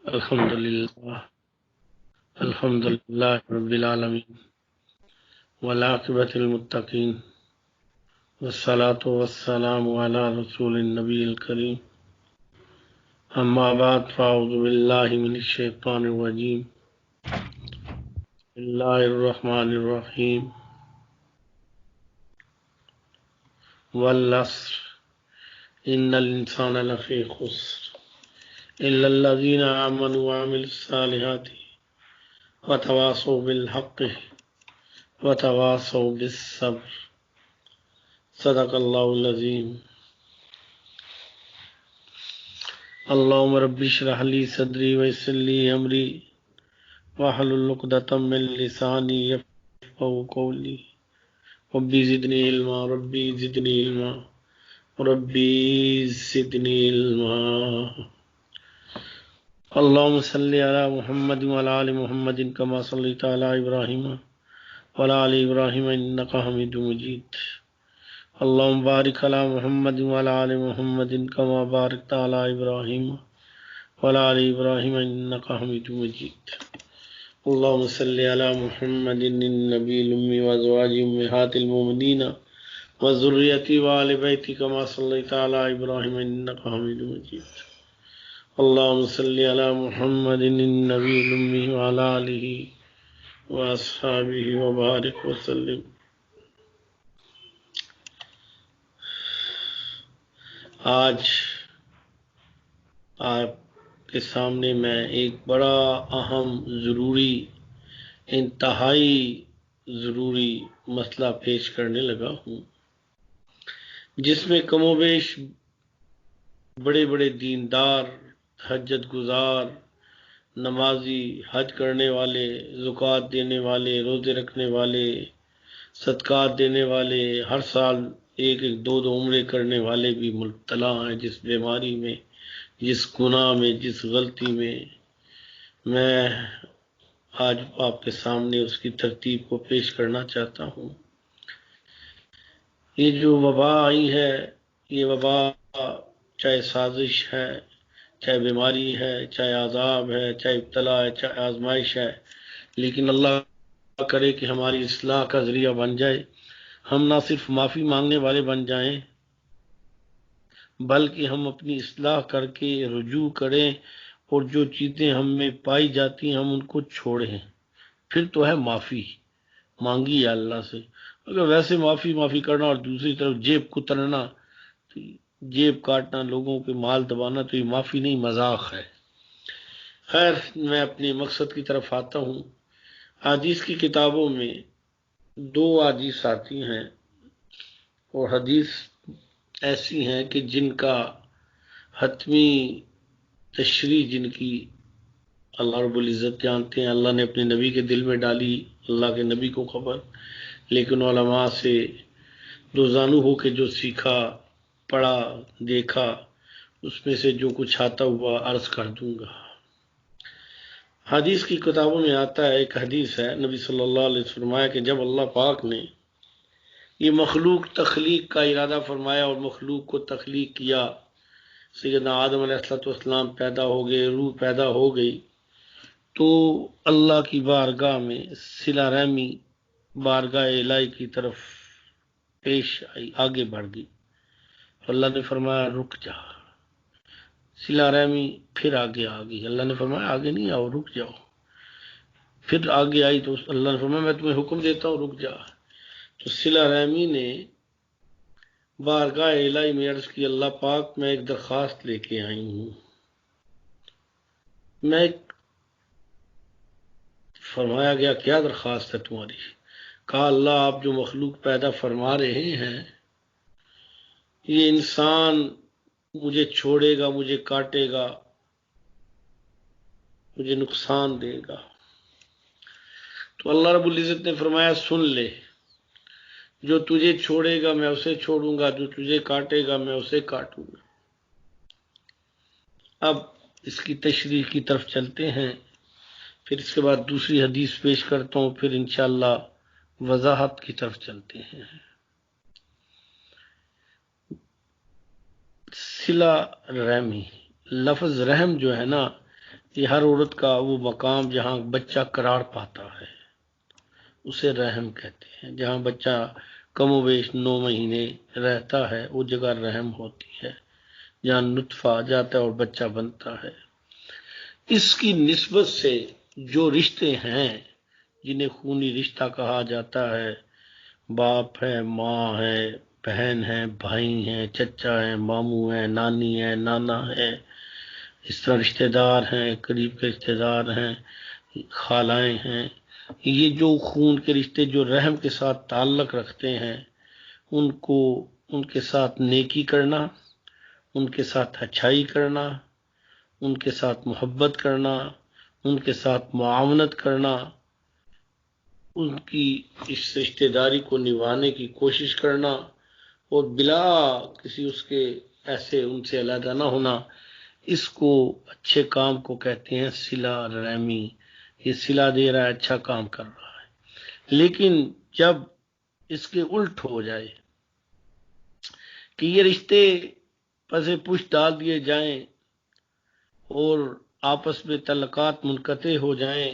الحمد لله الحمد لله رب العالمين والعاقبة للمتقين والصلاة والسلام على رسول النبي الكريم أما بعد فأعوذ بالله من الشيطان الرجيم بسم الله الرحمن الرحيم والعصر إن الإنسان لفي خسر إلا الذين آمنوا وعملوا الصالحات وتواصوا بالحق وتواصوا بالصبر صدق الله العظيم اللهم رب اشرح لي صدري ويسر لي أمري واحلل عقدة من لساني يفقهوا قولي ربي زدني علما ربي زدني علما ربي زدني علما اللهم صل على محمد وعلى آل محمد كما صليت على إبراهيم وعلى آل إبراهيم إنك حميد مجيد اللهم بارك على محمد وعلى آل محمد كما باركت على إبراهيم وعلى آل إبراهيم إنك حميد مجيد اللهم صل على محمد النبي الأمي وأزواجه أمهات المؤمنين وذريته وآل بيته كما صليت على إبراهيم إنك حميد مجيد اللهم صل على محمد النبي الأمي وعلى آله وأصحابه وبارك وسلم. آج آپ کے سامنے میں ایک بڑا اہم ضروری انتہائی ضروری مسئلہ پیش کرنے لگا ہوں، جس میں کم و بیش بڑے بڑے دیندار، حجت گزار، نمازی، حج کرنے والے، زکوٰۃ دینے والے، روزے رکھنے والے، صدقات دینے والے، ہر سال ایک ایک دو دو عمرے کرنے والے بھی مبتلا ہیں جس بیماری میں، جس گناہ میں، جس غلطی میں. میں آج آپ کے سامنے اس کی ترتیب کو پیش کرنا چاہتا ہوں. یہ جو وبا آئی ہے، یہ وبا چاہے سازش ہے، چاہے بیماری ہے، چاہے عذاب ہے، چاہے ابتلا ہے، چاہے آزمائش ہے، لیکن اللہ کرے کہ ہماری اصلاح کا ذریعہ بن جائے. ہم نہ صرف معافی مانگنے والے بن جائیں، بلکہ ہم اپنی اصلاح کر کے رجوع کریں اور جو چیزیں ہم میں پائی جاتی ہیں ہم ان کو چھوڑیں. پھر تو ہے معافی مانگی ہے اللہ سے. اگر ویسے معافی کرنا اور دوسری طرف جیب کترنا، جیب کاٹنا، لوگوں کے مال دبانا، تو یہ معافی نہیں، مذاق ہے. خیر، میں اپنے مقصد کی طرف آتا ہوں. حدیث کی کتابوں میں دو حدیث آتی ہیں، اور حدیث ایسی ہیں کہ جن کا حتمی تشریح، جن کی اللہ رب العزت جانتے ہیں، اللہ نے اپنے نبی کے دل میں ڈالی، اللہ کے نبی کو خبر، لیکن علماء سے دو زانو ہو کے جو سیکھا، پڑھا، دیکھا، اس میں سے جو کچھ آتا ہوا عرض کر دوں گا. حدیث کی کتابوں میں آتا ہے، ایک حدیث ہے، نبی صلی اللہ علیہ وسلم فرمایا کہ جب اللہ پاک نے یہ مخلوق تخلیق کا ارادہ فرمایا اور مخلوق کو تخلیق کیا، سیدنا آدم علیہ السلام پیدا ہو گئے، روح پیدا ہو گئی، تو اللہ کی بارگاہ میں صلہ رحمی بارگاہ الہی کی طرف پیش آئی، آگے بڑھ گئی. اللہ نے فرمایا رک جا. صلہ رحمی پھر آگے آ گئی. اللہ نے فرمایا آگے نہیں آؤ، رک جاؤ. پھر آگے آئی تو اللہ نے فرمایا میں تمہیں حکم دیتا ہوں، رک جا. تو صلہ رحمی نے بارگاہ الہی میں عرض کی، اللہ پاک میں ایک درخواست لے کے آئی ہوں. میں فرمایا گیا کیا درخواست ہے تمہاری؟ کہا اللہ آپ جو مخلوق پیدا فرما رہے ہیں، یہ انسان مجھے چھوڑے گا، مجھے کاٹے گا، مجھے نقصان دے گا. تو اللہ رب العزت نے فرمایا سن لے، جو تجھے چھوڑے گا میں اسے چھوڑوں گا، جو تجھے کاٹے گا میں اسے کاٹوں گا. اب اس کی تشریح کی طرف چلتے ہیں، پھر اس کے بعد دوسری حدیث پیش کرتا ہوں، پھر انشاءاللہ وضاحت کی طرف چلتے ہیں. صلہ رحمی، لفظ رحم جو ہے نا، یہ ہر عورت کا وہ مقام جہاں بچہ قرار پاتا ہے اسے رحم کہتے ہیں. جہاں بچہ کم و بیش 9 مہینے رہتا ہے وہ جگہ رحم ہوتی ہے، جہاں نطفہ آ جاتا ہے اور بچہ بنتا ہے. اس کی نسبت سے جو رشتے ہیں جنہیں خونی رشتہ کہا جاتا ہے، باپ ہے، ماں ہے، بہن ہے، بھائی ہیں، چچا ہے، ماموں ہے، نانی ہے، نانا ہے، اس طرح رشتہ دار ہیں، قریب کے رشتہ دار ہیں، خالائیں ہیں، یہ جو خون کے رشتے جو رحم کے ساتھ تعلق رکھتے ہیں ان کو، ان کے ساتھ نیکی کرنا، ان کے ساتھ اچھائی کرنا، ان کے ساتھ محبت کرنا، ان کے ساتھ معاونت کرنا، ان کی اس رشتہ داری کو نبھانے کی کوشش کرنا، اور بلا کسی اس کے ایسے ان سے علیحدہ نہ ہونا، اس کو اچھے کام کو کہتے ہیں صلہ رحمی. یہ صلہ دے رہا ہے، اچھا کام کر رہا ہے. لیکن جب اس کے الٹ ہو جائے کہ یہ رشتے پسے پش ڈال دیے جائیں اور آپس میں تعلقات منقطع ہو جائیں،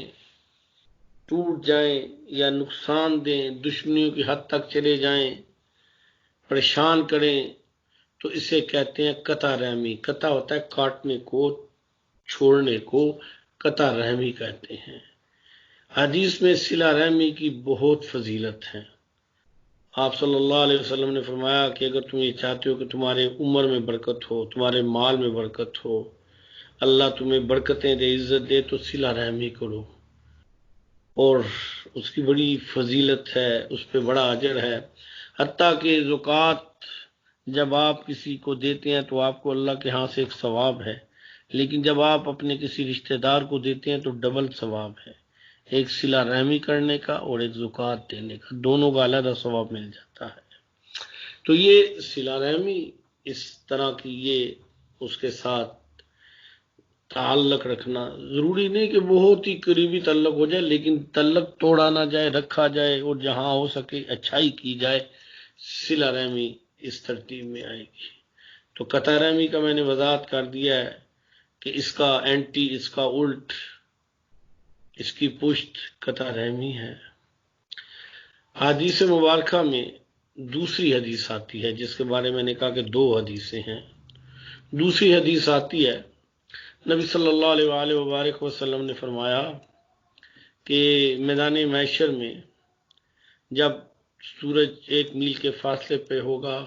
ٹوٹ جائیں یا نقصان دیں، دشمنیوں کی حد تک چلے جائیں، پریشان کریں، تو اسے کہتے ہیں قطع رحمی. قطع ہوتا ہے کاٹنے کو، چھوڑنے کو قطع رحمی کہتے ہیں. حدیث میں صلہ رحمی کی بہت فضیلت ہے. آپ صلی اللہ علیہ وسلم نے فرمایا کہ اگر تم یہ چاہتے ہو کہ تمہارے عمر میں برکت ہو، تمہارے مال میں برکت ہو، اللہ تمہیں برکتیں دے، عزت دے، تو صلہ رحمی کرو. اور اس کی بڑی فضیلت ہے، اس پہ بڑا اجر ہے. حتیٰ کہ زکوٰۃ جب آپ کسی کو دیتے ہیں تو آپ کو اللہ کے ہاں سے ایک ثواب ہے، لیکن جب آپ اپنے کسی رشتہ دار کو دیتے ہیں تو ڈبل ثواب ہے، ایک صلہ رحمی کرنے کا اور ایک زکوٰۃ دینے کا، دونوں کا علیحدہ ثواب مل جاتا ہے. تو یہ صلہ رحمی اس طرح کی، یہ اس کے ساتھ تعلق رکھنا ضروری نہیں کہ بہت ہی قریبی تعلق ہو جائے، لیکن تعلق توڑا نہ جائے، رکھا جائے، اور جہاں ہو سکے اچھائی کی جائے. صلہ رحمی اس ترتیب میں آئے گی. تو قطع رحمی کا میں نے وضاحت کر دیا ہے کہ اس کا اینٹی، اس کا الٹ، اس کی پشت قطع رحمی ہے. حدیث مبارکہ میں دوسری حدیث آتی ہے جس کے بارے میں نے کہا کہ 2 حدیثیں ہیں. دوسری حدیث آتی ہے، نبی صلی اللہ علیہ وآلہ وبارک وسلم نے فرمایا کہ میدان محشر میں جب سورج 1 میل کے فاصلے پہ ہوگا،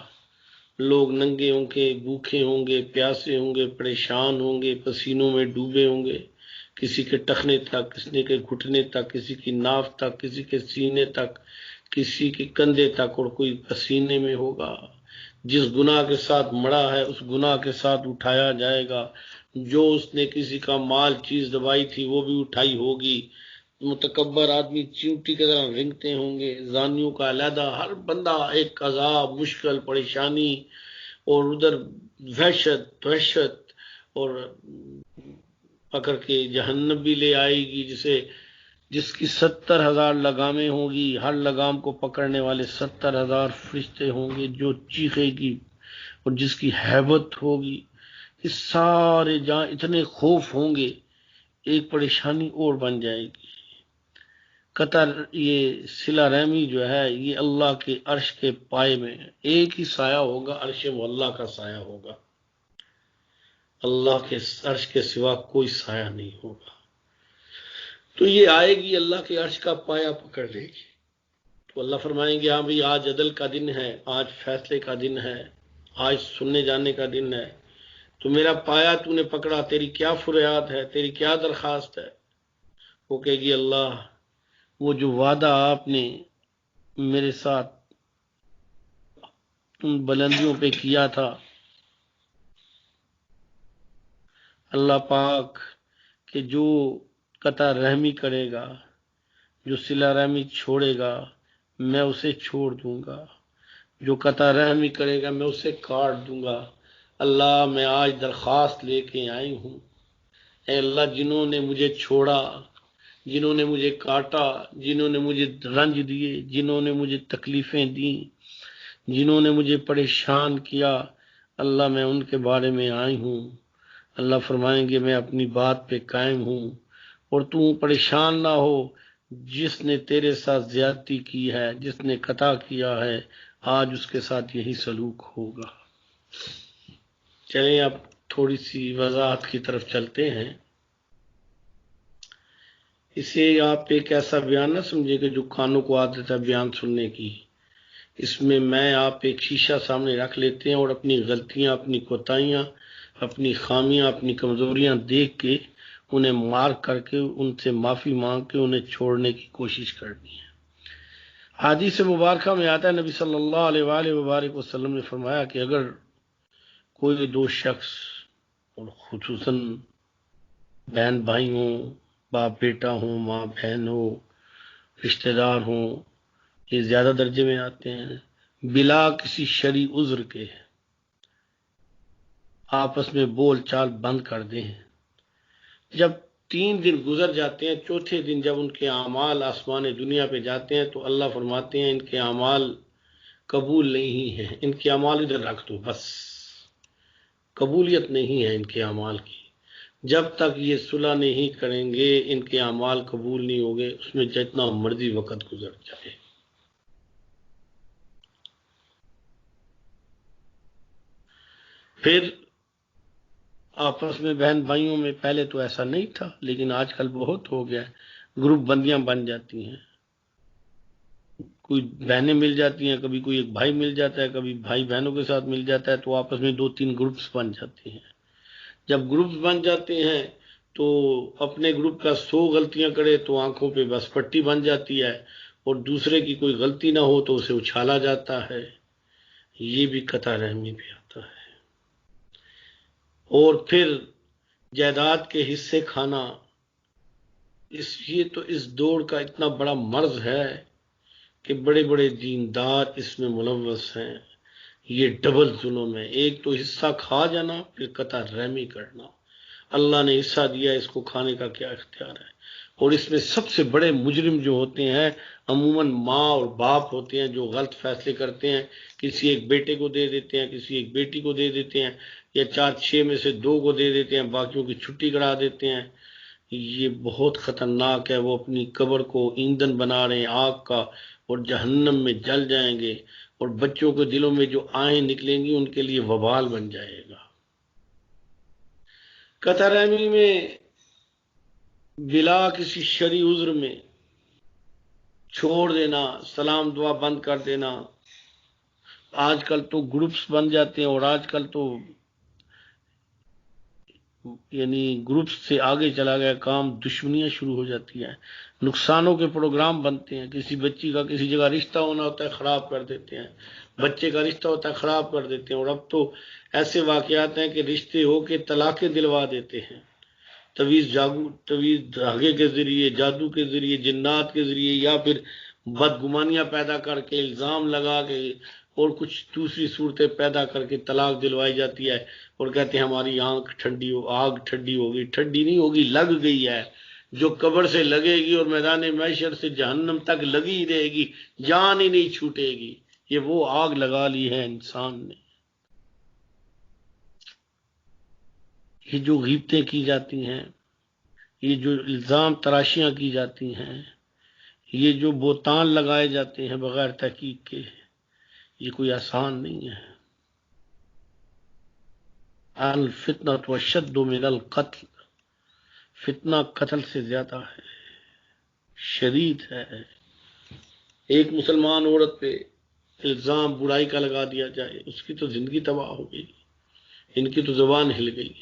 لوگ ننگے ہوں گے، بھوکے ہوں گے، پیاسے ہوں گے، پریشان ہوں گے، پسینوں میں ڈوبے ہوں گے، کسی کے ٹخنے تک، کسی کے گھٹنے تک، کسی کی ناف تک، کسی کے سینے تک، کسی کے کندھے تک، اور کوئی پسینے میں ہوگا. جس گناہ کے ساتھ مڑا ہے اس گناہ کے ساتھ اٹھایا جائے گا. جو اس نے کسی کا مال چیز دبائی تھی وہ بھی اٹھائی ہوگی. متکبر آدمی چیونٹی کی طرح رنگتے ہوں گے، زانیوں کا علیحدہ، ہر بندہ ایک عذاب، مشکل، پریشانی، اور ادھر وحشت، اور پکڑ کے جہنم بھی لے آئے گی، جس کی 70,000 لگامیں ہوں گی، ہر لگام کو پکڑنے والے 70,000 فرشتے ہوں گے، جو چیخے گی اور جس کی ہیبت ہوگی. اس سارے جہاں اتنے خوف ہوں گے، ایک پریشانی اور بن جائے گی. قطر یہ صلہ رحمی جو ہے یہ اللہ کے عرش کے پائے میں ایک ہی سایہ ہوگا، عرش معلیٰ کا سایہ ہوگا. اللہ کے عرش کے سوا کوئی سایہ نہیں ہوگا. تو یہ آئے گی، اللہ کے عرش کا پایہ پکڑ لے گی. تو اللہ فرمائیں گے ہاں بھئی آج عدل کا دن ہے، آج فیصلے کا دن ہے، آج سننے جانے کا دن ہے. تو میرا پایا تو نے پکڑا، تیری کیا فریاد ہے، تیری کیا درخواست ہے؟ وہ کہے گی اللہ وہ جو وعدہ آپ نے میرے ساتھ ان بلندیوں پہ کیا تھا، اللہ پاک کہ جو قطع رحمی کرے گا، جو صلہ رحمی چھوڑے گا میں اسے چھوڑ دوں گا، جو قطع رحمی کرے گا میں اسے کاٹ دوں گا. اللہ میں آج درخواست لے کے آئی ہوں، اے اللہ جنہوں نے مجھے چھوڑا، جنہوں نے مجھے کاٹا، جنہوں نے مجھے رنج دیے، جنہوں نے مجھے تکلیفیں دیں، جنہوں نے مجھے پریشان کیا، اللہ میں ان کے بارے میں آئی ہوں. اللہ فرمائیں گے میں اپنی بات پہ قائم ہوں اور تو پریشان نہ ہو، جس نے تیرے ساتھ زیادتی کی ہے، جس نے قطع کیا ہے، آج اس کے ساتھ یہی سلوک ہوگا۔ چلیں اب تھوڑی سی وضاحت کی طرف چلتے ہیں۔ اسے آپ ایک ایسا بیان نہ سمجھے کہ جو کانوں کو عادت ہے بیان سننے کی۔ اس میں آپ ایک شیشہ سامنے رکھ لیتے ہیں اور اپنی غلطیاں، اپنی کوتاہیاں، اپنی خامیاں، اپنی کمزوریاں دیکھ کے انہیں مارک کر کے ان سے معافی مانگ کے انہیں چھوڑنے کی کوشش کرنی ہے۔ حدیث مبارکہ میں آتا ہے، نبی صلی اللہ علیہ وآلہ وبارک وسلم نے فرمایا کہ اگر کوئی دو شخص، اور خصوصاً بہن بھائی ہوں، باپ بیٹا ہوں، ماں بہن ہو، رشتہ دار ہوں، یہ زیادہ درجے میں آتے ہیں، بلا کسی شرعی عذر کے آپس میں بول چال بند کر دیں، جب 3 دن گزر جاتے ہیں، چوتھے دن جب ان کے اعمال آسمان دنیا پہ جاتے ہیں تو اللہ فرماتے ہیں ان کے اعمال قبول نہیں ہیں، ان کے اعمال ادھر رکھ دو، بس قبولیت نہیں ہے ان کے اعمال کی۔ جب تک یہ صلح نہیں کریں گے ان کے اعمال قبول نہیں ہوگے، اس میں جتنا مرضی وقت گزر جائے۔ پھر آپس میں بہن بھائیوں میں پہلے تو ایسا نہیں تھا، لیکن آج کل بہت ہو گیا ہے، گروپ بندیاں بن جاتی ہیں، کوئی بہنیں مل جاتی ہیں، کبھی کوئی ایک بھائی مل جاتا ہے، کبھی بھائی بہنوں کے ساتھ مل جاتا ہے، تو آپس میں 2-3 گروپس بن جاتے ہیں۔ جب گروپس بن جاتے ہیں تو اپنے گروپ کا 100 غلطیاں کرے تو آنکھوں پہ بس پٹی بن جاتی ہے، اور دوسرے کی کوئی غلطی نہ ہو تو اسے اچھالا جاتا ہے، یہ بھی قطع رحمی پہ آتا ہے۔ اور پھر جائیداد کے حصے کھانا، یہ تو اس دور کا اتنا بڑا مرض ہے کہ بڑے بڑے دیندار اس میں ملوث ہیں۔ یہ ڈبل ظلم ہے، ایک تو حصہ کھا جانا، پھر قطع رحمی کرنا۔ اللہ نے حصہ دیا، اس کو کھانے کا کیا اختیار ہے؟ اور اس میں سب سے بڑے مجرم جو ہوتے ہیں عموماً ماں اور باپ ہوتے ہیں، جو غلط فیصلے کرتے ہیں، کسی ایک بیٹے کو دے دیتے ہیں، کسی ایک بیٹی کو دے دیتے ہیں، یا 4-6 میں سے 2 کو دے دیتے ہیں، باقیوں کی چھٹی کرا دیتے ہیں۔ یہ بہت خطرناک ہے، وہ اپنی قبر کو ایندھن بنا رہے ہیں آگ کا، اور جہنم میں جل جائیں گے، اور بچوں کے دلوں میں جو آہیں نکلیں گی ان کے لیے وبال بن جائے گا۔ قطع رحمی میں بلا کسی شرعی عذر میں چھوڑ دینا، سلام دعا بند کر دینا۔ آج کل تو گروپس بن جاتے ہیں، اور آج کل تو یعنی گروپس سے آگے چلا گیا کام، دشمنیاں شروع ہو جاتی ہیں، نقصانوں کے پروگرام بنتے ہیں، کسی بچی کا کسی جگہ رشتہ ہونا ہوتا ہے خراب کر دیتے ہیں، بچے کا رشتہ ہوتا ہے خراب کر دیتے ہیں، اور اب تو ایسے واقعات ہیں کہ رشتے ہو کے طلاقیں دلوا دیتے ہیں، تویز دھاگے کے ذریعے، جادو کے ذریعے، جنات کے ذریعے، یا پھر بدگمانیاں پیدا کر کے، الزام لگا کے، اور کچھ دوسری صورتیں پیدا کر کے طلاق دلوائی جاتی ہے، اور کہتے ہیں ہماری آنکھ ٹھنڈی ہو، آگ ٹھنڈی ہوگی۔ ٹھنڈی نہیں ہوگی، لگ گئی ہے، جو قبر سے لگے گی اور میدان محشر سے جہنم تک لگی ہی رہے گی، جان ہی نہیں چھوٹے گی۔ یہ وہ آگ لگا لی ہے انسان نے۔ یہ جو غیبتیں کی جاتی ہیں، یہ جو الزام تراشیاں کی جاتی ہیں، یہ جو بہتان لگائے جاتے ہیں بغیر تحقیق کے، یہ کوئی آسان نہیں ہے۔ الفتنۃ اشد من القتل، فتنہ قتل سے زیادہ ہے، شدید ہے۔ ایک مسلمان عورت پہ الزام برائی کا لگا دیا جائے، اس کی تو زندگی تباہ ہو گئی، ان کی تو زبان ہل گئی۔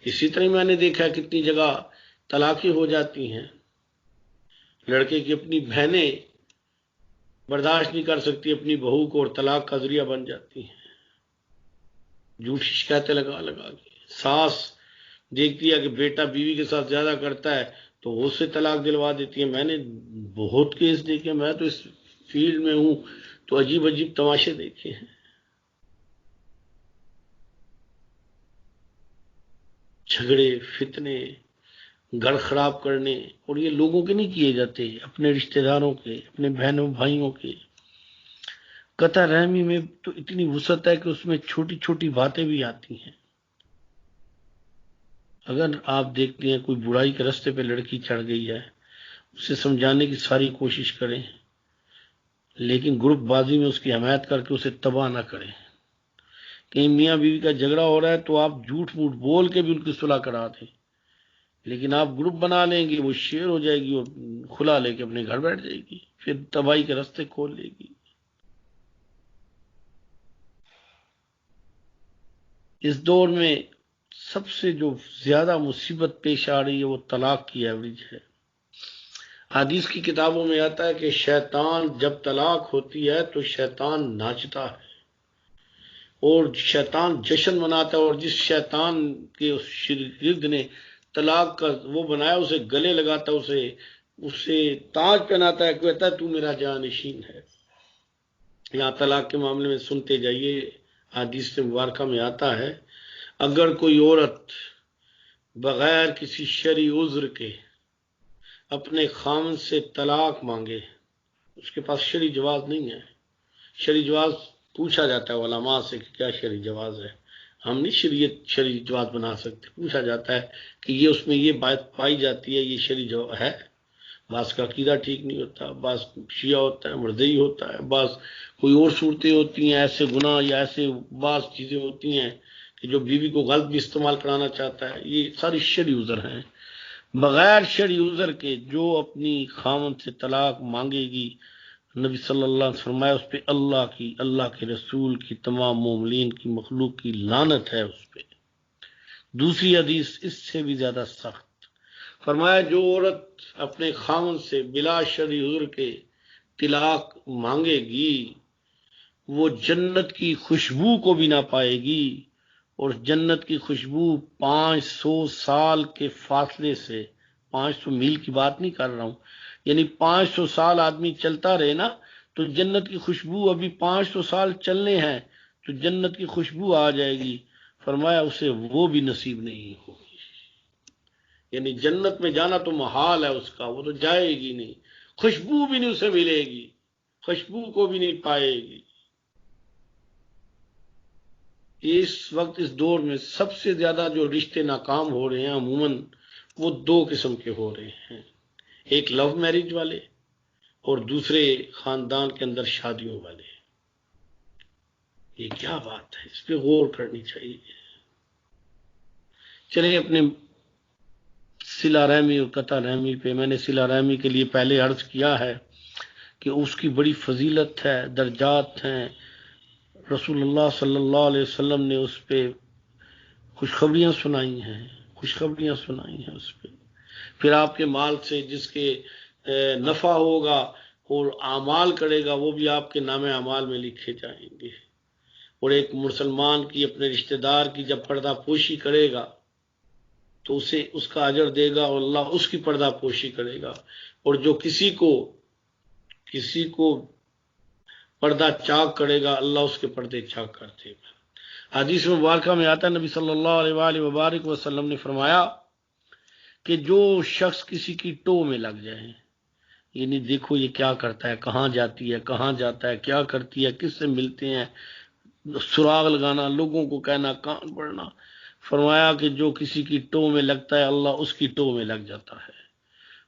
اسی طرح میں نے دیکھا کتنی جگہ طلاقیں ہو جاتی ہیں، لڑکے کی اپنی بہنیں برداشت نہیں کر سکتی اپنی بہو کو، اور طلاق کا ذریعہ بن جاتی ہیں، جھوٹی شکایتیں لگا لگا کے۔ ساس دیکھتی ہے کہ بیٹا بیوی کے ساتھ زیادہ کرتا ہے تو وہ اس سے طلاق دلوا دیتی ہے۔ میں نے بہت کیس دیکھے، میں تو اس فیلڈ میں ہوں تو عجیب عجیب تماشے دیکھے ہیں، جھگڑے، فتنے، گھر خراب کرنے، اور یہ لوگوں کے نہیں کیے جاتے، اپنے رشتہ داروں کے، اپنے بہنوں بھائیوں کے۔ قطع رحمی میں تو اتنی وسعت ہے کہ اس میں چھوٹی چھوٹی باتیں بھی آتی ہیں۔ اگر آپ دیکھتے ہیں کوئی برائی کے راستے پہ لڑکی چڑھ گئی ہے، اسے سمجھانے کی ساری کوشش کریں، لیکن گروپ بازی میں اس کی حمایت کر کے اسے تباہ نہ کریں۔ کہیں میاں بیوی کا جھگڑا ہو رہا ہے تو آپ جھوٹ موٹ بول کے بھی ان کی صلح کرا دیں، لیکن آپ گروپ بنا لیں گے، وہ شیر ہو جائے گی اور کھلا لے کے اپنے گھر بیٹھ جائے گی، پھر تباہی کے راستے کھول لے گی۔ اس دور میں سب سے جو زیادہ مصیبت پیش آ رہی ہے وہ طلاق کی ایوریج ہے۔ حدیث کی کتابوں میں آتا ہے کہ شیطان جب طلاق ہوتی ہے تو شیطان ناچتا ہے اور شیطان جشن مناتا ہے، اور جس شیطان کے اس شرک نے طلاق کا وہ بنایا اسے گلے لگاتا ہے، اسے تاج پہناتا ہے، کہتا ہے تو میرا جانشین ہے۔ یہاں طلاق کے معاملے میں سنتے جائیے، حدیث مبارکہ میں آتا ہے اگر کوئی عورت بغیر کسی شرعی عذر کے اپنے خاوند سے طلاق مانگے، اس کے پاس شرعی جواز نہیں ہے، شرعی جواز پوچھا جاتا ہے علماء سے کہ کیا شرعی جواز ہے، ہم نہیں شرعی جواز بنا سکتے، پوچھا جاتا ہے کہ یہ اس میں یہ بات پائی جاتی ہے، یہ شرعی جواز ہے۔ بعض کا عقیدہ ٹھیک نہیں ہوتا، بعض شیعہ ہوتا ہے، مرزئی ہوتا ہے، بعض کوئی اور صورتیں ہوتی ہیں، ایسے گناہ یا ایسے بعض چیزیں ہوتی ہیں کہ جو بیوی کو غلط بھی استعمال کرانا چاہتا ہے، یہ ساری شرعی عذر ہیں۔ بغیر شرعی عذر کے جو اپنی خاوند سے طلاق مانگے گی، نبی صلی اللہ علیہ وسلم فرمایا اس پہ اللہ کے رسول کی، تمام مومنین کی، مخلوق کی لعنت ہے اس پہ۔ دوسری حدیث اس سے بھی زیادہ سخت، فرمایا جو عورت اپنے خاوند سے بلا شرعی عذر کے طلاق مانگے گی وہ جنت کی خوشبو کو بھی نہ پائے گی، اور جنت کی خوشبو 500 سال کے فاصلے سے، 500 میل کی بات نہیں کر رہا ہوں، یعنی 500 سال آدمی چلتا رہے نا تو جنت کی خوشبو، ابھی 500 سال چلنے ہیں تو جنت کی خوشبو آ جائے گی، فرمایا اسے وہ بھی نصیب نہیں ہوگی۔ یعنی جنت میں جانا تو محال ہے اس کا، وہ تو جائے گی نہیں، خوشبو بھی نہیں اسے ملے گی، خوشبو کو بھی نہیں پائے گی۔ اس وقت اس دور میں سب سے زیادہ جو رشتے ناکام ہو رہے ہیں عموماً وہ دو قسم کے ہو رہے ہیں، ایک لو میرج والے اور دوسرے خاندان کے اندر شادیوں والے۔ یہ کیا بات ہے، اس پہ غور کرنی چاہیے۔ چلیں اپنے صلہ رحمی اور قطع رحمی پہ، میں نے صلہ رحمی کے لیے پہلے عرض کیا ہے کہ اس کی بڑی فضیلت ہے، درجات ہیں، رسول اللہ صلی اللہ علیہ وسلم نے اس پہ خوشخبریاں سنائی ہیں، خوشخبریاں سنائی ہیں اس پہ۔ پھر آپ کے مال سے جس کے نفع ہوگا اور اعمال کرے گا وہ بھی آپ کے نام اعمال میں لکھے جائیں گے، اور ایک مسلمان کی اپنے رشتہ دار کی جب پردہ پوشی کرے گا تو اسے اس کا اجر دے گا اور اللہ اس کی پردہ پوشی کرے گا، اور جو کسی کو پردہ چاک کرے گا اللہ اس کے پردے چاک کر دے گا۔ حدیث مبارکہ میں آتا ہے نبی صلی اللہ علیہ وآلہ وبارک وسلم نے فرمایا کہ جو شخص کسی کی ٹو میں لگ جائے، یعنی دیکھو یہ کیا کرتا ہے، کہاں جاتی ہے، کہاں جاتا ہے، کیا کرتی ہے، کس سے ملتے ہیں، سراغ لگانا، لوگوں کو کہنا، کان پڑنا، فرمایا کہ جو کسی کی ٹو میں لگتا ہے اللہ اس کی ٹو میں لگ جاتا ہے،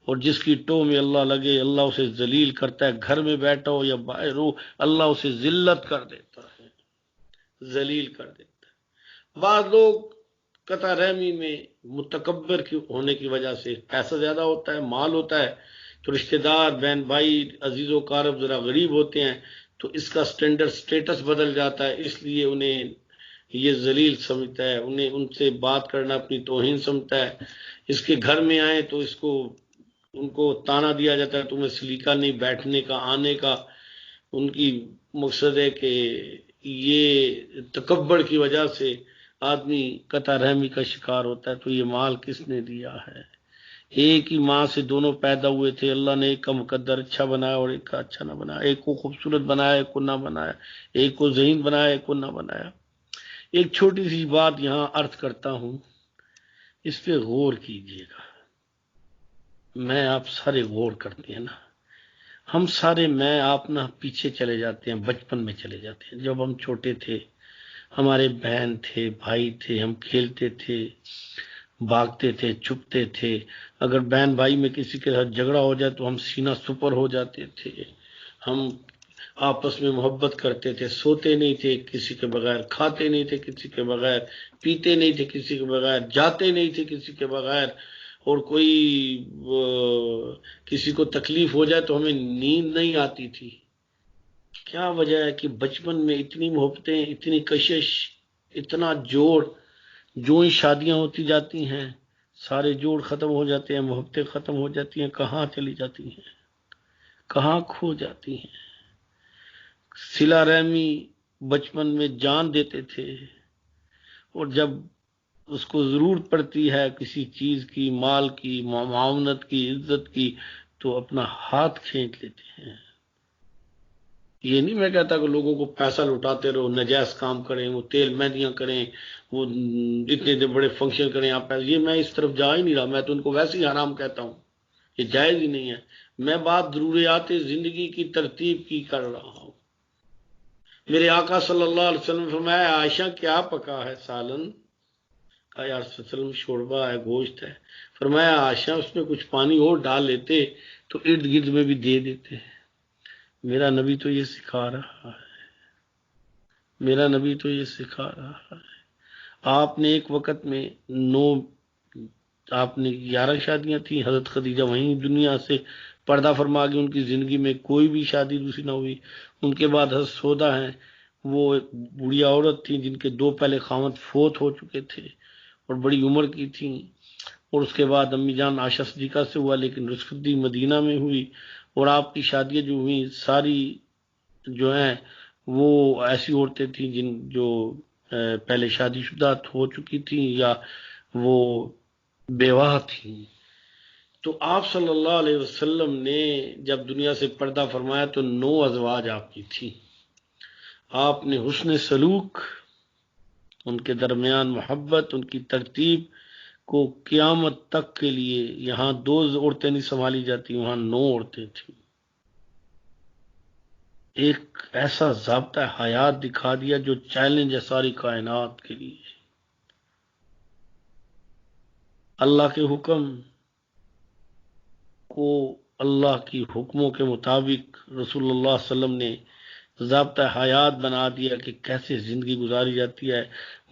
اور جس کی ٹو میں اللہ لگے اللہ اسے ذلیل کرتا ہے، گھر میں بیٹھا ہو یا باہر ہو اللہ اسے ذلت کر دیتا ہے، ذلیل کر دیتا ہے۔ بعض لوگ قطع رحمی میں متکبر ہونے کی وجہ سے، پیسہ زیادہ ہوتا ہے، مال ہوتا ہے، تو رشتہ دار، بہن بھائی، عزیز و اقارب ذرا غریب ہوتے ہیں تو اس کا سٹیٹس بدل جاتا ہے، اس لیے انہیں یہ ذلیل سمجھتا ہے، انہیں ان سے بات کرنا اپنی توہین سمجھتا ہے۔ اس کے گھر میں آئے تو ان کو تانا دیا جاتا ہے تمہیں سلیقہ نہیں بیٹھنے کا، آنے کا۔ ان کی مقصد ہے کہ یہ تکبر کی وجہ سے آدمی قطع رحمی کا شکار ہوتا ہے۔ تو یہ مال کس نے دیا ہے؟ ایک ہی ماں سے دونوں پیدا ہوئے تھے، اللہ نے ایک کا مقدر اچھا بنایا اور ایک کا اچھا نہ بنایا، ایک کو خوبصورت بنایا ایک کو نہ بنایا، ایک کو ذہین بنایا ایک کو نہ بنایا۔ ایک چھوٹی سی بات یہاں عرض کرتا ہوں، اس پہ غور کیجئے گا، میں آپ سارے غور کرتے ہیں نا، ہم سارے میں آپ نہ پیچھے چلے جاتے ہیں، بچپن میں چلے جاتے ہیں، جب ہم چھوٹے تھے، ہمارے بہن تھے، بھائی تھے، ہم کھیلتے تھے، بھاگتے تھے، چھپتے تھے، اگر بہن بھائی میں کسی کے ساتھ جھگڑا ہو جائے تو ہم سینہ سپر ہو جاتے تھے، ہم آپس میں محبت کرتے تھے، سوتے نہیں تھے کسی کے بغیر، کھاتے نہیں تھے کسی کے بغیر، پیتے نہیں تھے کسی کے بغیر، جاتے نہیں تھے کسی کے بغیر، اور کوئی کسی کو تکلیف ہو جائے تو ہمیں نیند نہیں آتی تھی۔ کیا وجہ ہے کہ بچپن میں اتنی محبتیں، اتنی کشش، اتنا جوڑ، جو ہی شادیاں ہوتی جاتی ہیں سارے جوڑ ختم ہو جاتے ہیں، محبتیں ختم ہو جاتی ہیں، کہاں چلی جاتی ہیں، کہاں کھو جاتی ہیں۔ صلہ رحمی بچپن میں جان دیتے تھے، اور جب اس کو ضرورت پڑتی ہے کسی چیز کی، مال کی، معاونت کی، عزت کی، تو اپنا ہاتھ کھینچ لیتے ہیں۔ یہ نہیں میں کہتا کہ لوگوں کو پیسہ لٹاتے رہو، نجائز کام کریں، وہ تیل مہندیاں کریں، وہ اتنے بڑے فنکشن کریں آپ، یہ میں اس طرف جا ہی نہیں رہا، میں تو ان کو ویسے ہی حرام کہتا ہوں، یہ جائز ہی نہیں ہے۔ میں بات ضروریات زندگی کی ترتیب کی کر رہا ہوں۔ میرے آقا صلی اللہ علیہ وسلم نے فرمایا عائشہ کیا پکا ہے سالن؟ کہا یا رسول اللہ علیہ وسلم شوربہ ہے، گوشت ہے۔ فرمایا عائشہ اس میں کچھ پانی اور ڈال لیتے تو ارد گرد میں بھی دے دیتے۔ میرا نبی تو یہ سکھا رہا ہے، میرا نبی تو یہ سکھا رہا ہے۔ آپ نے ایک وقت میں 9، آپ نے 11 شادیاں تھیں، حضرت خدیجہ وہیں دنیا سے پردہ فرما گئی، ان کی زندگی میں کوئی بھی شادی دوسری نہ ہوئی۔ ان کے بعد حضرت سودا ہیں، وہ ایک بوڑھیا عورت تھیں جن کے 2 پہلے خاوند فوت ہو چکے تھے اور بڑی عمر کی تھیں، اور اس کے بعد امی جان عائشہ صدیقہ سے ہوا، لیکن رشدی مدینہ میں ہوئی، اور آپ کی شادیاں جو ہوئیں ساری جو ہیں وہ ایسی عورتیں تھیں جو پہلے شادی شدہ ہو چکی تھیں یا وہ بیوہ تھیں۔ تو آپ صلی اللہ علیہ وسلم نے جب دنیا سے پردہ فرمایا تو 9 ازواج آپ کی تھی۔ آپ نے حسن سلوک، ان کے درمیان محبت، ان کی ترتیب کو قیامت تک کے لیے، یہاں 2 عورتیں نہیں سنبھالی جاتی، وہاں 9 عورتیں تھیں۔ ایک ایسا ضابطہ حیات دکھا دیا جو چیلنج ہے ساری کائنات کے لیے۔ اللہ کے حکم کو، اللہ کی حکموں کے مطابق رسول اللہ صلی اللہ علیہ وسلم نے ضابطہ حیات بنا دیا کہ کیسے زندگی گزاری جاتی ہے،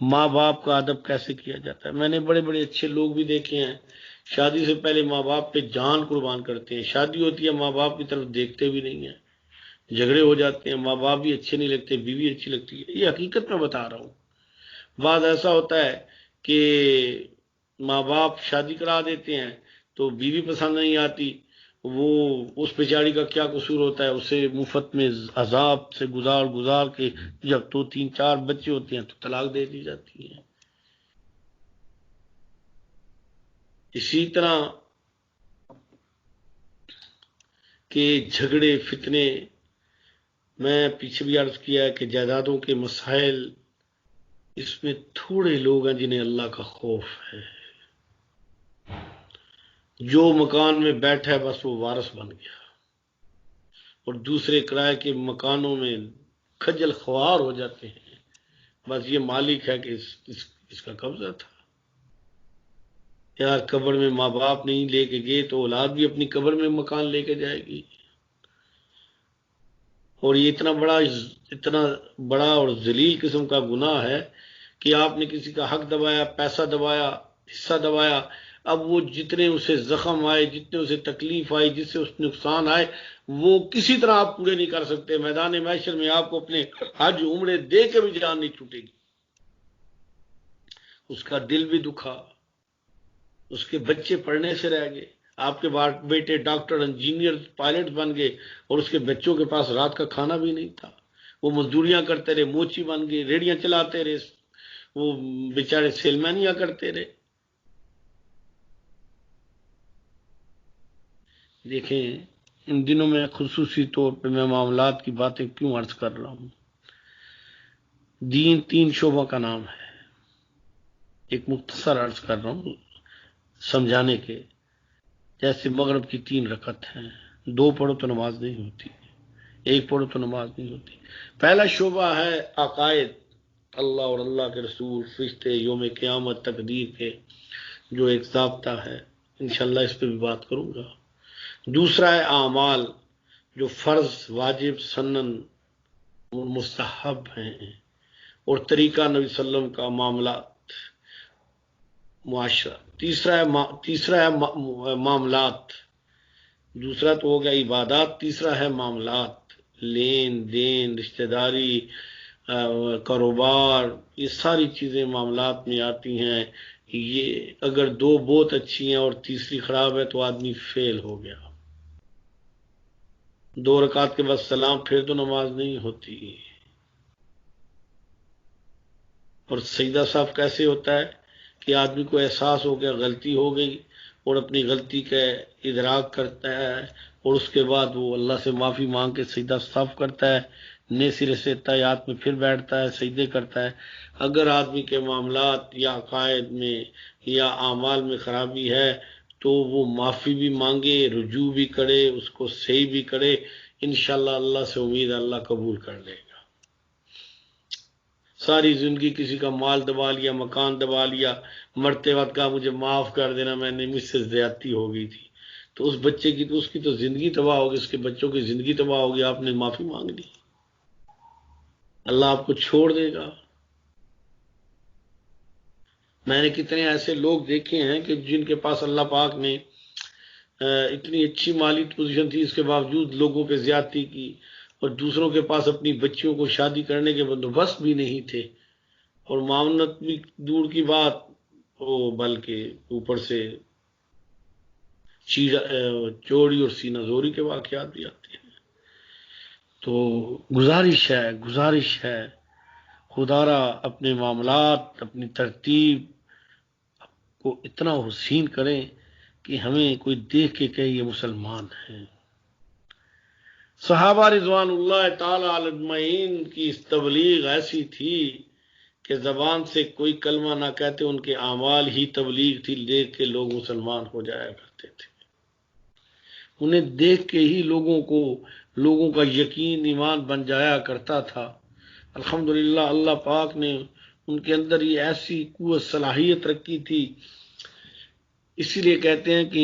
ماں باپ کا ادب کیسے کیا جاتا ہے۔ میں نے بڑے بڑے اچھے لوگ بھی دیکھے ہیں، شادی سے پہلے ماں باپ پہ جان قربان کرتے ہیں، شادی ہوتی ہے ماں باپ کی طرف دیکھتے بھی نہیں ہیں، جھگڑے ہو جاتے ہیں، ماں باپ بھی اچھے نہیں لگتے، بیوی اچھی لگتی ہے، یہ حقیقت میں بتا رہا ہوں۔ بعض ایسا ہوتا ہے کہ ماں باپ شادی کرا دیتے ہیں تو بیوی پسند نہیں آتی، وہ اس بیچاری کا کیا قصور ہوتا ہے، اسے مفت میں عذاب سے گزار گزار کے جب 2 3 4 بچے ہوتے ہیں تو طلاق دے دی جاتی ہے۔ اسی طرح کے جھگڑے فتنے، میں پیچھے بھی عرض کیا ہے کہ جائیدادوں کے مسائل، اس میں تھوڑے لوگ ہیں جنہیں اللہ کا خوف ہے، جو مکان میں بیٹھا ہے بس وہ وارث بن گیا، اور دوسرے کرائے کے مکانوں میں کھجل خوار ہو جاتے ہیں، بس یہ مالک ہے کہ اس کا قبضہ تھا۔ یار قبر میں ماں باپ نہیں لے کے گئے تو اولاد بھی اپنی قبر میں مکان لے کے جائے گی، اور یہ اتنا بڑا اور ذلیل قسم کا گناہ ہے کہ آپ نے کسی کا حق دبایا، پیسہ دبایا، حصہ دبایا، اب وہ جتنے اسے زخم آئے، جتنے اسے تکلیف آئی، جس سے اس نقصان آئے، وہ کسی طرح آپ پورے نہیں کر سکتے۔ میدان محشر میں آپ کو اپنے حج عمرے دے کے بھی جان نہیں چھوٹے گی۔ اس کا دل بھی دکھا، اس کے بچے پڑھنے سے رہ گئے، آپ کے بیٹے ڈاکٹر، انجینئر، پائلٹ بن گئے، اور اس کے بچوں کے پاس رات کا کھانا بھی نہیں تھا، وہ مزدوریاں کرتے رہے، موچی بن گئے، ریڑیاں چلاتے رہے، وہ بیچارے سیلمانیاں کرتے رہے۔ دیکھیں ان دنوں میں خصوصی طور پہ میں معاملات کی باتیں کیوں عرض کر رہا ہوں۔ دین 3 شعبوں کا نام ہے، ایک مختصر عرض کر رہا ہوں سمجھانے کے، جیسے مغرب کی 3 رکعت ہیں، 2 پڑھو تو نماز نہیں ہوتی، 1 پڑھو تو نماز نہیں ہوتی۔ پہلا شعبہ ہے عقائد، اللہ اور اللہ کے رسول، فرشتے، یوم قیامت، تقدیر کے۔ جو ایک ضابطہ ہے، انشاءاللہ اس پہ بھی بات کروں گا۔ دوسرا ہے اعمال، جو فرض، واجب، سنن، مستحب ہیں، اور طریقہ نبی صلی اللہ علیہ وسلم کا معاملات، معاشرہ۔ تیسرا ہے معاملات، دوسرا تو ہو گیا عبادات، تیسرا ہے معاملات، لین دین، رشتہ داری، کاروبار، یہ ساری چیزیں معاملات میں آتی ہیں۔ یہ اگر دو بہت اچھی ہیں اور تیسری خراب ہے تو آدمی فیل ہو گیا۔ 2 رکعت کے بعد سلام پھر تو نماز نہیں ہوتی۔ اور سجدہ صاحب کیسے ہوتا ہے کہ آدمی کو احساس ہو گیا غلطی ہو گئی اور اپنی غلطی کا ادراک کرتا ہے، اور اس کے بعد وہ اللہ سے معافی مانگ کے سجدہ صاف کرتا ہے، نئے سرے سے تحیات میں پھر بیٹھتا ہے، سجدے کرتا ہے۔ اگر آدمی کے معاملات یا عقائد میں یا اعمال میں خرابی ہے تو وہ معافی بھی مانگے، رجوع بھی کرے، اس کو صحیح بھی کرے، انشاءاللہ اللہ سے امید ہے اللہ قبول کر لے گا۔ ساری زندگی کسی کا مال دبا لیا، مکان دبا لیا، مرتے وقت کہا مجھے معاف کر دینا، میں نے مجھ سے زیادتی ہو گئی تھی، تو اس بچے کی تو اس کی تو زندگی تباہ ہوگی، اس کے بچوں کی زندگی تباہ ہوگی، آپ نے معافی مانگ لی، اللہ آپ کو چھوڑ دے گا۔ میں نے کتنے ایسے لوگ دیکھے ہیں کہ جن کے پاس اللہ پاک نے اتنی اچھی مالی پوزیشن تھی، اس کے باوجود لوگوں پہ زیادتی کی، اور دوسروں کے پاس اپنی بچیوں کو شادی کرنے کے بندوبست بھی نہیں تھے، اور معاونت بھی دور کی بات، بلکہ اوپر سے چوری اور سینہ زوری کے واقعات بھی آتے ہیں۔ تو گزارش ہے خدا را اپنے معاملات، اپنی ترتیب کو اتنا حسین کریں کہ ہمیں کوئی دیکھ کے کہے یہ مسلمان ہیں۔ صحابہ رضوان اللہ تعالی علیہ اجمعین کی اس تبلیغ ایسی تھی کہ زبان سے کوئی کلمہ نہ کہتے، ان کے اعمال ہی تبلیغ تھی، دیکھ کے لوگ مسلمان ہو جایا کرتے تھے۔ انہیں دیکھ کے ہی لوگوں کا یقین ایمان بن جایا کرتا تھا۔ الحمدللہ اللہ پاک نے ان کے اندر یہ ایسی قوت صلاحیت رکھی تھی، اسی لیے کہتے ہیں کہ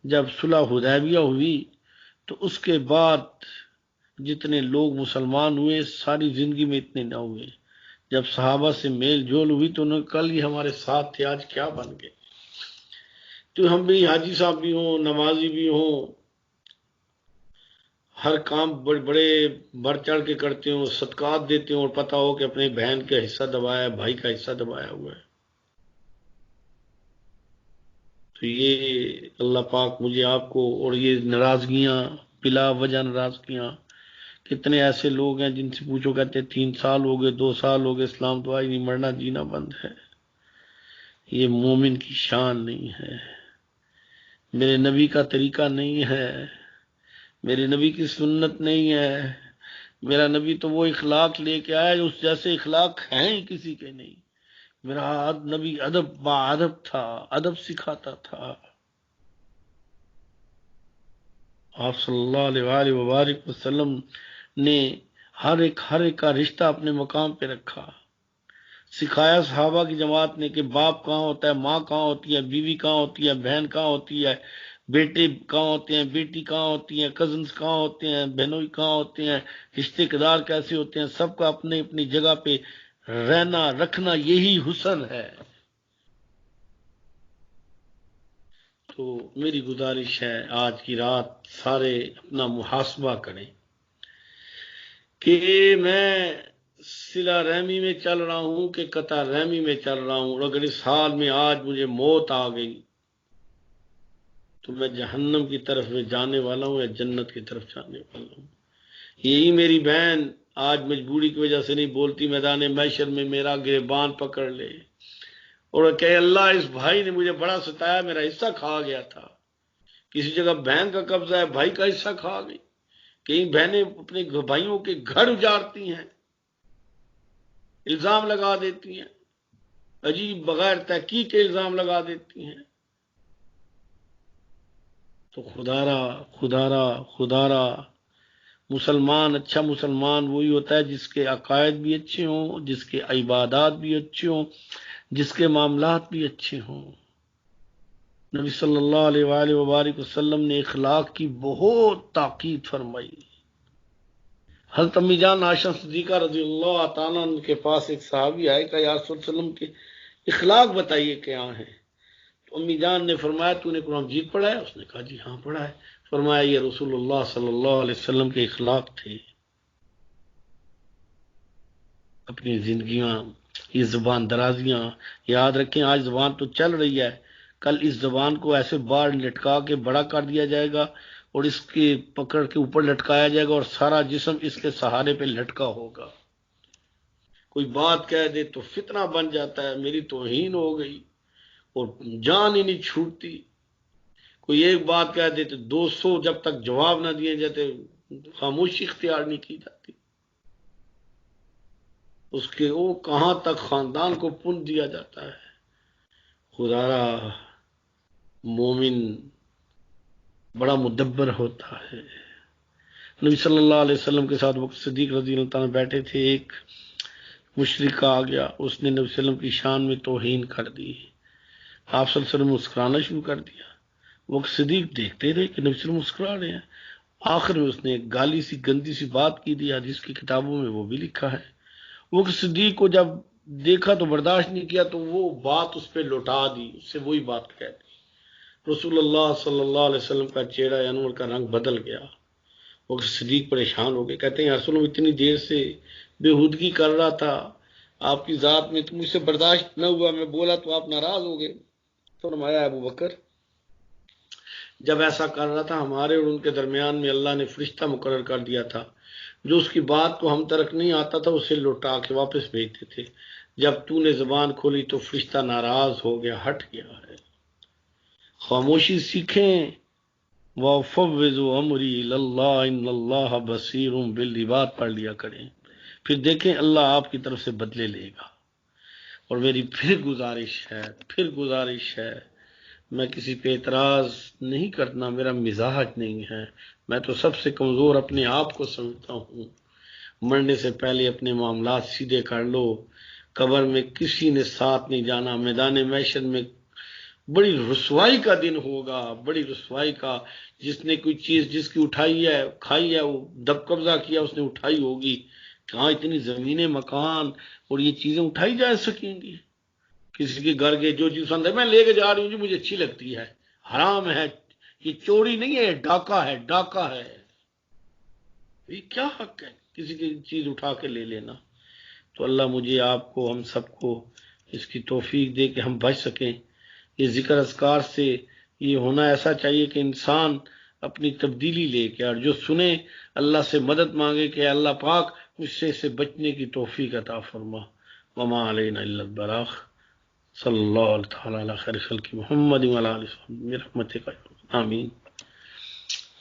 جب صلح حدیبیہ ہوئی تو اس کے بعد جتنے لوگ مسلمان ہوئے ساری زندگی میں اتنے نہ ہوئے۔ جب صحابہ سے میل جول ہوئی تو انہوں نے کل ہی ہمارے ساتھ تھے، آج کیا بن گئے۔ تو ہم بھی حاجی صاحب بھی ہوں، نمازی بھی ہوں، ہر کام بڑے بڑھ چڑھ کے کرتے ہوں، صدقات دیتے ہوں، اور پتہ ہو کہ اپنے بہن کا حصہ دبایا ہے، بھائی کا حصہ دبایا ہوا ہے۔ تو یہ اللہ پاک مجھے آپ کو، اور یہ ناراضگیاں بلا وجہ ناراضگیاں، کتنے ایسے لوگ ہیں جن سے پوچھو کہتے 3 سال ہو گئے، 2 سال ہو گئے، اسلام تو آج نہیں، مرنا جینا بند ہے۔ یہ مومن کی شان نہیں ہے، میرے نبی کا طریقہ نہیں ہے، میرے نبی کی سنت نہیں ہے۔ میرا نبی تو وہ اخلاق لے کے آیا، اس جیسے اخلاق ہیں ہی کسی کے نہیں۔ میرا نبی با ادب تھا، ادب سکھاتا تھا۔ آپ صلی اللہ علیہ وآلہ وبارک وسلم نے ہر ایک کا رشتہ اپنے مقام پہ رکھا، سکھایا صحابہ کی جماعت نے کہ باپ کہاں ہوتا ہے، ماں کہاں ہوتی ہے، بیوی کہاں ہوتی ہے، بہن کہاں ہوتی ہے، بیٹے کہاں ہوتے ہیں، بیٹی کہاں ہوتی ہیں، کزنز کہاں ہوتے ہیں، بہنوئی کہاں ہوتے ہیں، رشتے دار کیسے ہوتے ہیں، سب کا اپنے اپنی جگہ پہ رہنا رکھنا، یہی حسن ہے۔ تو میری گزارش ہے آج کی رات سارے اپنا محاسبہ کریں کہ میں صلہ رحمی میں چل رہا ہوں کہ قطع رحمی میں چل رہا ہوں، اور اگر اس حال میں آج مجھے موت آ گئی تو میں جہنم کی طرف میں جانے والا ہوں یا جنت کی طرف جانے والا ہوں۔ یہی میری بہن آج مجبوری کی وجہ سے نہیں بولتی، میدان محشر میں میرا گریبان پکڑ لے اور کہ اللہ اس بھائی نے مجھے بڑا ستایا، میرا حصہ کھا گیا تھا۔ کسی جگہ بہن کا قبضہ ہے، بھائی کا حصہ کھا گئی، کئی بہنیں اپنے بھائیوں کے گھر اجاڑتی ہیں، الزام لگا دیتی ہیں، عجیب بغیر تحقیق کے الزام لگا دیتی ہیں۔ تو خدا را مسلمان، اچھا مسلمان وہی ہوتا ہے جس کے عقائد بھی اچھے ہوں، جس کے عبادات بھی اچھے ہوں، جس کے معاملات بھی اچھے ہوں۔ نبی صلی اللہ علیہ وآلہ وبارک وسلم نے اخلاق کی بہت تاکید فرمائی۔ حضرت امی جان عائشہ صدیقہ رضی اللہ تعالیٰ عنہ کے پاس ایک صحابی آئے کہ یا رسول اللہ علیہ وسلم کے اخلاق بتائیے کیا ہیں۔ تو امی جان نے فرمایا تو نے قرآن مجید پڑھا ہے؟ اس نے کہا جی ہاں پڑھا ہے۔ فرمایا یہ رسول اللہ صلی اللہ علیہ وسلم کے اخلاق تھے۔ اپنی زندگیاں، یہ زبان درازیاں یاد رکھیں، آج زبان تو چل رہی ہے، کل اس زبان کو ایسے باہر لٹکا کے بڑا کر دیا جائے گا اور اس کے پکڑ کے اوپر لٹکایا جائے گا اور سارا جسم اس کے سہارے پہ لٹکا ہوگا۔ کوئی بات کہہ دے تو فتنہ بن جاتا ہے، میری توہین ہو گئی اور جان ہی نہیں چھوٹتی۔ کوئی ایک بات کہہ دے تو 200 جب تک جواب نہ دیے جاتے خاموشی اختیار نہیں کی جاتی۔ اس کے وہ کہاں تک خاندان کو پن دیا جاتا ہے۔ خدا را مومن بڑا مدبر ہوتا ہے۔ نبی صلی اللہ علیہ وسلم کے ساتھ وقت صدیق رضی اللہ تعالیٰ بیٹھے تھے، ایک مشرک آ گیا، اس نے نبی صلی اللہ علیہ وسلم کی شان میں توہین کر دی۔ آپ صلی اللہ علیہ وسلم مسکرانا شروع کر دیا۔ وقت صدیق دیکھتے رہے کہ نبی صلی اللہ علیہ وسلم مسکرا رہے ہیں۔ آخر میں اس نے ایک گالی سی گندی سی بات کی دی، حدیث کی کتابوں میں وہ بھی لکھا ہے۔ وہ صدیق کو جب دیکھا تو برداشت نہیں کیا تو وہ بات اس پہ لوٹا دی، اس سے وہی بات کہہ دی۔ رسول اللہ صلی اللہ علیہ وسلم کا چہرہ انور کا رنگ بدل گیا۔ وہ صدیق پریشان ہو گئے، کہتے ہیں رسول اللہ اتنی دیر سے بےہودگی کر رہا تھا آپ کی ذات میں، تو مجھ سے برداشت نہ ہوا، میں بولا تو آپ ناراض ہو گئے۔ فرمایا ابو بکر جب ایسا کر رہا تھا ہمارے اور ان کے درمیان میں اللہ نے فرشتہ مقرر کر دیا تھا جو اس کی بات کو ہم ترک نہیں آتا تھا اسے لوٹا کے واپس بھیجتے تھے۔ جب تو نے زبان کھولی تو فرشتہ ناراض ہو گیا، ہٹ گیا ہے۔ خاموشی سیکھیں۔ وَفَوِّضُ أَمْرِي إِلَى اللَّهِ إِنَّ اللَّهَ بَصِيرٌ بِالْعِبَادِ پڑھ لیا کریں، پھر دیکھیں اللہ آپ کی طرف سے بدلے لے گا۔ اور میری پھر گزارش ہے، میں کسی پہ اعتراض نہیں کرنا، میرا مزاج نہیں ہے، میں تو سب سے کمزور اپنے آپ کو سمجھتا ہوں۔ مرنے سے پہلے اپنے معاملات سیدھے کر لو، قبر میں کسی نے ساتھ نہیں جانا، میدان محشر میں بڑی رسوائی کا دن ہوگا، بڑی رسوائی کا۔ جس نے کوئی چیز جس کی اٹھائی ہے کھائی ہے، وہ دب قبضہ کیا اس نے اٹھائی ہوگی، کہاں اتنی زمینیں مکان اور یہ چیزیں اٹھائی جا سکیں گی؟ کسی کے گھر کے جو چیز پسند ہے میں لے کے جا رہی ہوں جی، مجھے اچھی لگتی ہے، حرام ہے، یہ چوری نہیں ہے، یہ ڈاکہ ہے، ڈاکہ ہے۔ یہ کیا حق ہے کسی کی چیز اٹھا کے لے لینا؟ تو اللہ مجھے آپ کو ہم سب کو اس کی توفیق دے کہ ہم بچ سکیں۔ یہ ذکر اذکار سے یہ ہونا ایسا چاہیے کہ انسان اپنی تبدیلی لے کے اور جو سنے اللہ سے مدد مانگے کہ اللہ پاک مجھ سے بچنے کی توفیق عطا فرما۔ وما علینا الا البلاغ۔ صلی اللہ تعالی علی خیر خلق محمد وعلی آلہ وصحبہ برحمتک آمین۔